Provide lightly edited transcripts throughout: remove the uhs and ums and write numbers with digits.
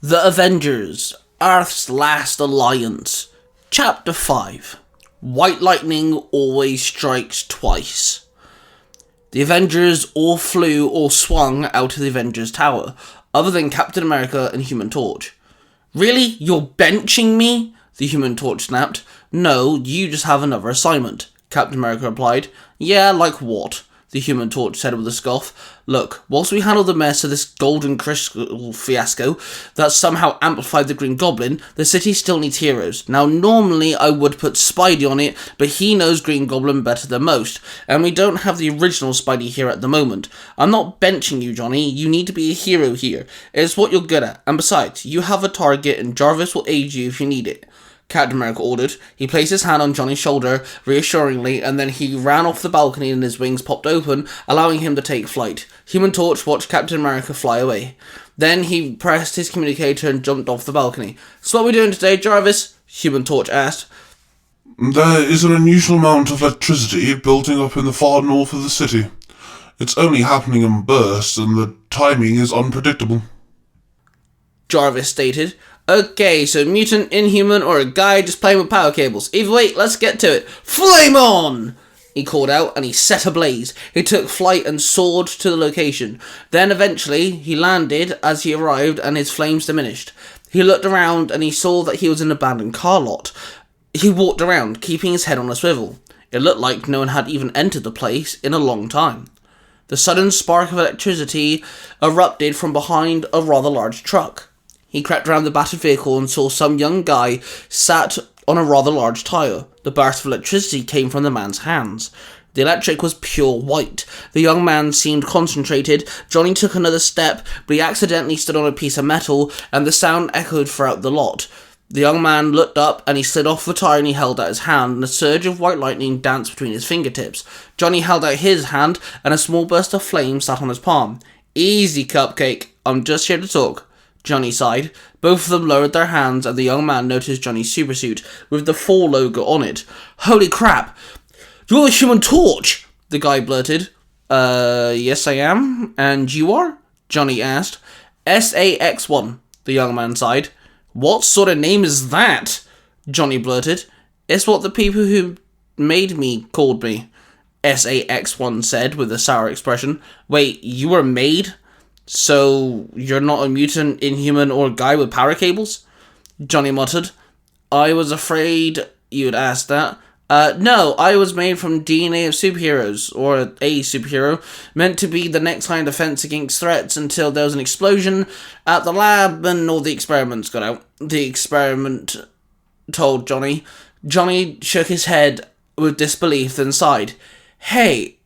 The Avengers, Earth's Last Alliance. Chapter 5. White Lightning always strikes twice. The Avengers all flew or swung out of the Avengers Tower, other than Captain America and Human Torch. Really? You're benching me? The Human Torch snapped. No, you just have another assignment, Captain America replied. Yeah, like what? The Human Torch said with a scoff. Look, whilst we handle the mess of this golden crystal fiasco that somehow amplified the Green Goblin, the city still needs heroes. Now, normally I would put Spidey on it, but he knows Green Goblin better than most, and we don't have the original Spidey here at the moment. I'm not benching you, Johnny. You need to be a hero here. It's what you're good at, and besides, you have a target and Jarvis will aid you if you need it, Captain America ordered. He placed his hand on Johnny's shoulder reassuringly, and then he ran off the balcony and his wings popped open, allowing him to take flight. Human Torch watched Captain America fly away. Then he pressed his communicator and jumped off the balcony. So what are we doing today, Jarvis? Human Torch asked. There is an unusual amount of electricity building up in the far north of the city. It's only happening in bursts, and the timing is unpredictable, Jarvis stated. Okay, so mutant, inhuman, or a guy just playing with power cables. Either way, let's get to it. Flame on! He called out, and he set ablaze. He took flight and soared to the location. Then, eventually, he landed as he arrived, and his flames diminished. He looked around, and he saw that he was in an abandoned car lot. He walked around, keeping his head on a swivel. It looked like no one had even entered the place in a long time. The sudden spark of electricity erupted from behind a rather large truck. He crept around the battered vehicle and saw some young guy sat on a rather large tire. The burst of electricity came from the man's hands. The electric was pure white. The young man seemed concentrated. Johnny took another step, but he accidentally stood on a piece of metal, and the sound echoed throughout the lot. The young man looked up, and he slid off the tire and he held out his hand, and a surge of white lightning danced between his fingertips. Johnny held out his hand, and a small burst of flame sat on his palm. Easy, Cupcake. I'm just here to talk, Johnny sighed. Both of them lowered their hands, and the young man noticed Johnny's supersuit, with the 4 logo on it. Holy crap! You're the Human Torch! The guy blurted. Yes I am. And you are? Johnny asked. SAX1, the young man sighed. What sort of name is that? Johnny blurted. It's what the people who made me called me, SAX1 said with a sour expression. Wait, you were made? So, you're not a mutant, inhuman, or guy with power cables? Johnny muttered. I was afraid you'd ask that. No, I was made from DNA of superheroes, or a superhero, meant to be the next line of defense against threats until there was an explosion at the lab and all the experiments got out. The experiment told Johnny. Johnny shook his head with disbelief, then sighed. Hey,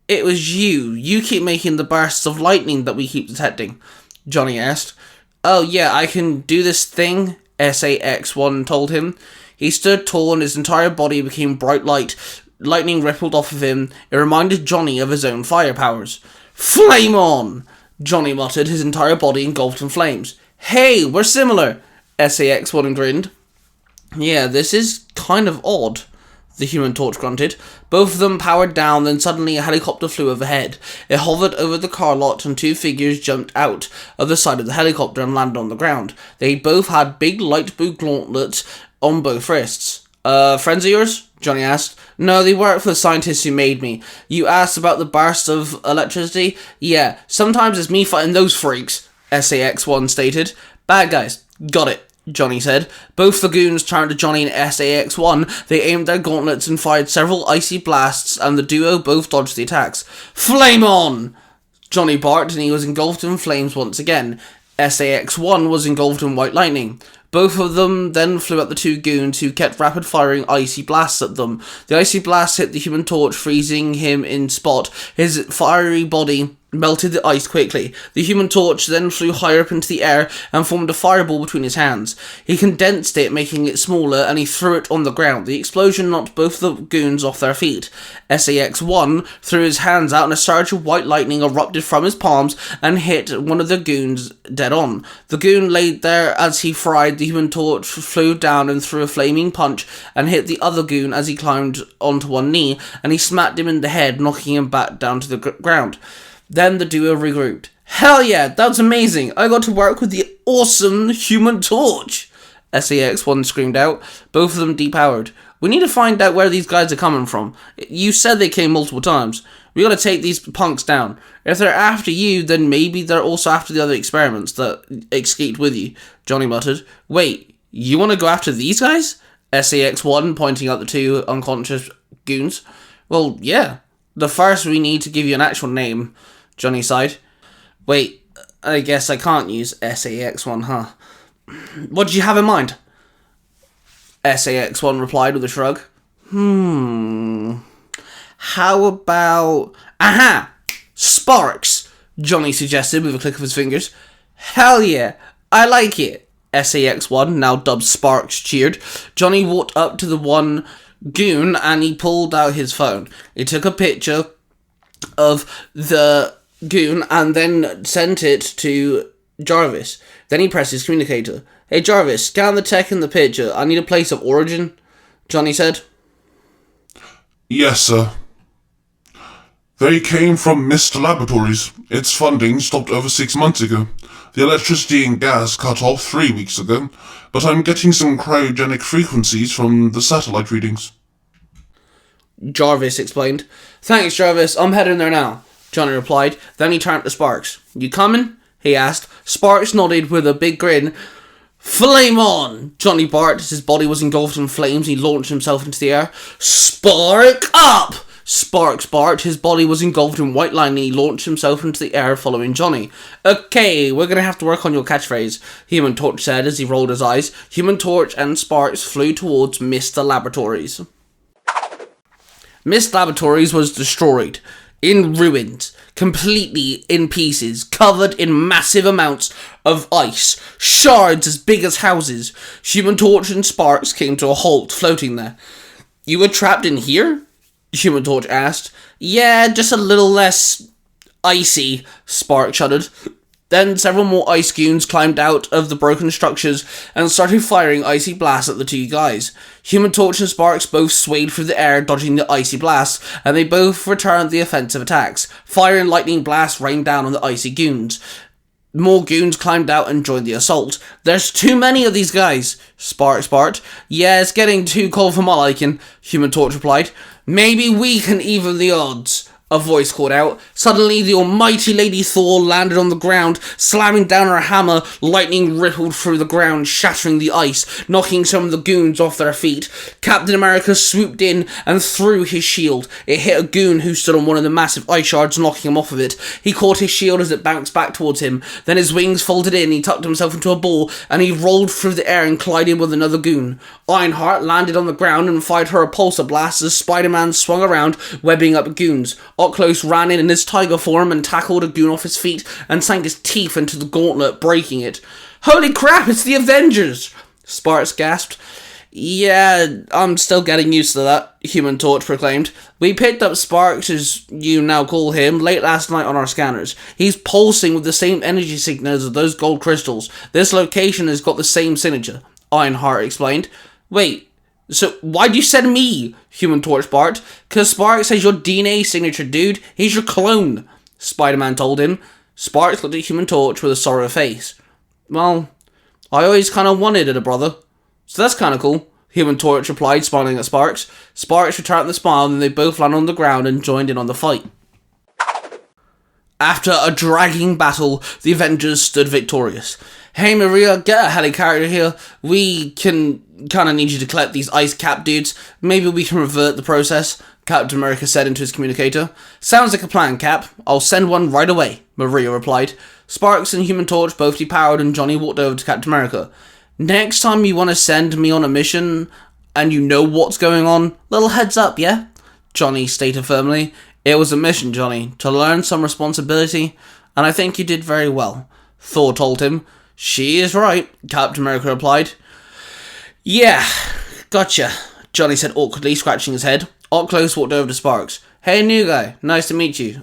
it was you. You keep making the bursts of lightning that we keep detecting, Johnny asked. Oh yeah, I can do this thing, SAX1 told him. He stood tall and his entire body became bright light. Lightning rippled off of him. It reminded Johnny of his own fire powers. Flame on! Johnny muttered, his entire body engulfed in flames. Hey, we're similar, SAX1 grinned. Yeah, this is kind of odd, the Human Torch grunted. Both of them powered down, then suddenly a helicopter flew overhead. It hovered over the car lot and 2 figures jumped out of the side of the helicopter and landed on the ground. They both had big light blue gauntlets on both wrists. Friends of yours? Johnny asked. No, they work for the scientists who made me. You asked about the burst of electricity? Yeah, sometimes it's me fighting those freaks, SAX1 stated. Bad guys. Got it, Johnny said. Both the goons turned to Johnny and SAX1. They aimed their gauntlets and fired several icy blasts, and the duo both dodged the attacks. Flame on! Johnny barked, and he was engulfed in flames once again. SAX1 was engulfed in white lightning. Both of them then flew at the 2 goons, who kept rapid-firing icy blasts at them. The icy blasts hit the Human Torch, freezing him in spot. His fiery body melted the ice quickly. The Human Torch then flew higher up into the air and formed a fireball between his hands. He condensed it, making it smaller, and he threw it on the ground. The explosion knocked both the goons off their feet. SAX1 threw his hands out and a surge of white lightning erupted from his palms and hit one of the goons dead on. The goon laid there as he fried. The Human Torch flew down and threw a flaming punch and hit the other goon as he climbed onto one knee, and he smacked him in the head, knocking him back down to the ground. Then the duo regrouped. Hell yeah, that's amazing. I got to work with the awesome Human Torch, SAX-1 screamed out, both of them depowered. We need to find out where these guys are coming from. You said they came multiple times. We gotta take these punks down. If they're after you, then maybe they're also after the other experiments that escaped with you, Johnny muttered. Wait, you wanna go after these guys? SAX-1 pointing out the two unconscious goons. Well, yeah. The first we need to give you an actual name, Johnny sighed. Wait, I guess I can't use SAX-1, huh? What did you have in mind? SAX-1 replied with a shrug. How about... Aha! Sparks! Johnny suggested with a click of his fingers. Hell yeah, I like it. SAX-1, now dubbed Sparks, cheered. Johnny walked up to the one goon and he pulled out his phone. He took a picture of the goon and then sent it to Jarvis. Then he pressed his communicator. Hey Jarvis, scan the tech in the picture. I need a place of origin, Johnny said. Yes, sir. They came from Mist Laboratories. Its funding stopped over 6 months ago. The electricity and gas cut off 3 weeks ago, but I'm getting some cryogenic frequencies from the satellite readings. Jarvis explained. Thanks, Jarvis. I'm heading there now, Johnny replied. Then he turned to Sparks. You coming? He asked. Sparks nodded with a big grin. Flame on! Johnny barked as his body was engulfed in flames and he launched himself into the air. Spark up! Sparks barked. His body was engulfed in white lightning and he launched himself into the air following Johnny. Okay, we're gonna have to work on your catchphrase, Human Torch said as he rolled his eyes. Human Torch and Sparks flew towards Mr. Laboratories. Mist Laboratories was destroyed, in ruins, completely in pieces, covered in massive amounts of ice, shards as big as houses. Human Torch and Sparks came to a halt, floating there. You were trapped in here? Human Torch asked. Yeah, just a little less icy, Sparks shuddered. Then several more ice goons climbed out of the broken structures and started firing icy blasts at the two guys. Human Torch and Sparks both swayed through the air, dodging the icy blasts, and they both returned the offensive attacks. Fire and lightning blasts rained down on the icy goons. More goons climbed out and joined the assault. There's too many of these guys, Sparks barked. Yeah, it's getting too cold for my liking, Human Torch replied. Maybe we can even the odds, a voice called out. Suddenly, the almighty Lady Thor landed on the ground, slamming down her hammer. Lightning rippled through the ground, shattering the ice, knocking some of the goons off their feet. Captain America swooped in and threw his shield. It hit a goon who stood on one of the massive ice shards, knocking him off of it. He caught his shield as it bounced back towards him. Then his wings folded in, he tucked himself into a ball, and he rolled through the air and collided with another goon. Ironheart landed on the ground and fired her repulsor blast as Spider-Man swung around, webbing up goons. Oculos ran in his tiger form and tackled a goon off his feet and sank his teeth into the gauntlet, breaking it. Holy crap, it's the Avengers! Sparks gasped. Yeah, I'm still getting used to that, Human Torch proclaimed. We picked up Sparks, as you now call him, late last night on our scanners. He's pulsing with the same energy signals as those gold crystals. This location has got the same signature, Ironheart explained. Wait, so why'd you send me? Human Torch barked. Cause Sparks has your DNA signature, dude. He's your clone, Spider-Man told him. Sparks looked at Human Torch with a sorrow face. Well, I always kinda wanted it, a brother. So that's kinda cool, Human Torch replied, smiling at Sparks. Sparks returned the smile and they both landed on the ground and joined in on the fight. After a dragging battle, the Avengers stood victorious. Hey Maria, get a helicarrier here. We can kinda need you to collect these ice cap dudes. Maybe we can revert the process, Captain America said into his communicator. Sounds like a plan, Cap. I'll send one right away, Maria replied. Sparks and Human Torch both depowered and Johnny walked over to Captain America. Next time you want to send me on a mission and you know what's going on, little heads up, yeah? Johnny stated firmly. It was a mission, Johnny, to learn some responsibility, and I think you did very well, Thor told him. She is right, Captain America replied. Yeah, gotcha, Johnny said awkwardly, scratching his head. Oculos walked over to Sparks. Hey, new guy, nice to meet you.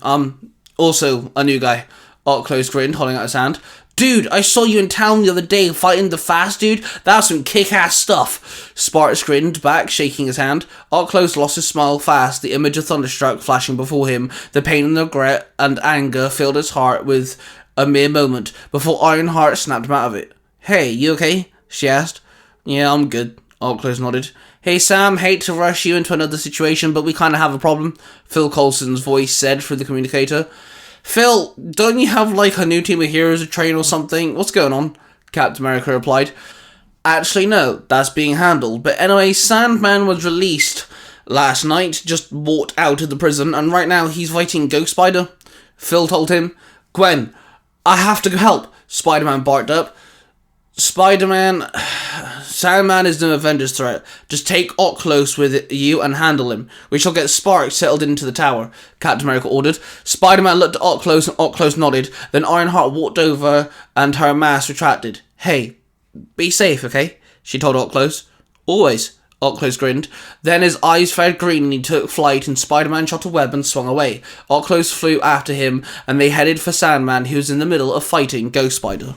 Also a new guy. Oculos grinned, holding out his hand. Dude, I saw you in town the other day fighting the Fast Dude. That's some kick-ass stuff. Sparks grinned back, shaking his hand. Oculos lost his smile fast, the image of Thunderstruck flashing before him. The pain and regret and anger filled his heart with a mere moment before Ironheart snapped him out of it. "Hey, you okay?" she asked. "Yeah, I'm good," Oculos nodded. "Hey Sam, hate to rush you into another situation, but we kinda have a problem," Phil Coulson's voice said through the communicator. "Phil, don't you have like a new team of heroes to train or something? What's going on?" Captain America replied. "Actually no, that's being handled, but anyway, Sandman was released last night, just walked out of the prison, and right now he's fighting Ghost Spider," Phil told him. "Gwen, I have to go help," Spider-Man barked up. Sandman is an Avengers threat. Just take Oculos with you and handle him. We shall get Spark settled into the tower," Captain America ordered. Spider-Man looked at Oculos and Oculos nodded. Then Ironheart walked over and her mask retracted. "Hey, be safe, okay?" she told Oculos. "Always," Oculos grinned. Then his eyes flared green and he took flight and Spider-Man shot a web and swung away. Oculos flew after him and they headed for Sandman, who was in the middle of fighting Ghost Spider.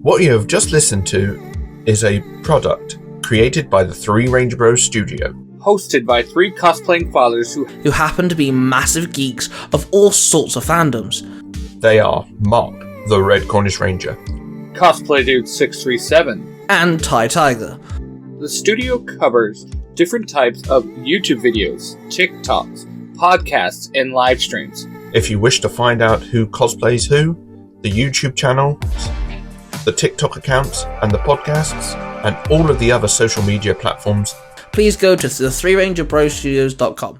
What you have just listened to is a product created by the Three Ranger Bros studio. Hosted by three cosplaying fathers who happen to be massive geeks of all sorts of fandoms. They are Mark, the Red Cornish Ranger, Cosplay Dude 637, and Ty Tiger. The studio covers different types of YouTube videos, TikToks, podcasts, and live streams. If you wish to find out who cosplays who, the YouTube channel, the TikTok accounts, and the podcasts, and all of the other social media platforms, please go to the 3rangerbrostudios.com.